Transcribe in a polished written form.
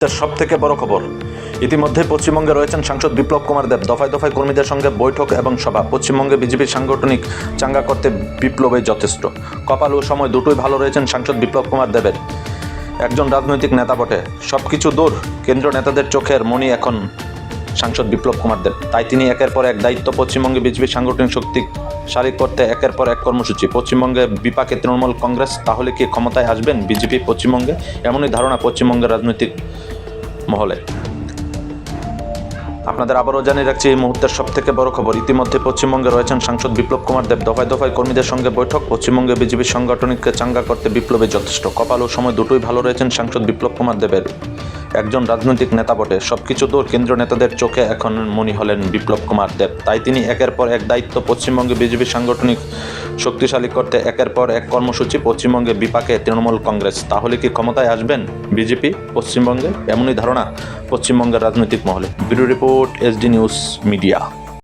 সবথেকে বড় খবর, ইতিমধ্যে পশ্চিমবঙ্গে রয়েছেন সাংসদ বিপ্লব কুমার দেব। দফায় দফায় কর্মীদের সঙ্গে বৈঠক এবং সভা। পশ্চিমবঙ্গে বিজেপির সাংগঠনিক চাঙ্গা করতে বিপ্লবই যথেষ্ট। কপাল ও সময় দুটোই ভালো রয়েছেন সাংসদ বিপ্লব কুমার দেবের। একজন রাজনৈতিক নেতা বটে, সব কিছু দূর কেন্দ্রীয় নেতাদের চোখের মণি এখন সাংসদ বিপ্লব কুমার দেব। তাই তিনি একের পর এক দায়িত্ব। পশ্চিমবঙ্গে বিজেপির সাংগঠনিক শক্তিশালী করতে একের পর এক কর্মসূচি। পশ্চিমবঙ্গে বিপাকে তৃণমূল কংগ্রেস, তাহলে কি ক্ষমতায় আসবেন বিজেপি পশ্চিমবঙ্গে? এমনই ধারণা পশ্চিমবঙ্গের রাজনৈতিক মহলে। আপনাদের আবারও জানিয়ে রাখছি, এই মুহূর্তের সবথেকে বড় খবর, ইতিমধ্যে পশ্চিমবঙ্গে রয়েছেন সাংসদ বিপ্লব কুমার দেব। দফায় দফায় কর্মীদের সঙ্গে বৈঠক। পশ্চিমবঙ্গে বিজেপির সাংগঠনিককে চাঙ্গা করতে বিপ্লবে যথেষ্ট। কপাল ও সময় দুটোই ভালো রয়েছেন সাংসদ বিপ্লব কুমার দেবের। একজন রাজনৈতিক নেতা বটে, সবকিছু দূর কেন্দ্রীয় নেতাদের চোখে এখন মনি হলেন বিপ্লব কুমার দেব। তাই তিনি একের পর এক দায়িত্ব। পশ্চিমবঙ্গে বিজেপির সাংগঠনিক শক্তিশালী করতে একের পর এক কর্মসূচি। পশ্চিমবঙ্গে বিপাকে তৃণমূল কংগ্রেস, তাহলে কি ক্ষমতায় আসবেন বিজেপি পশ্চিমবঙ্গে? এমনই ধারণা পশ্চিমবঙ্গের রাজনৈতিক মহলে। Bureau report, SD news media.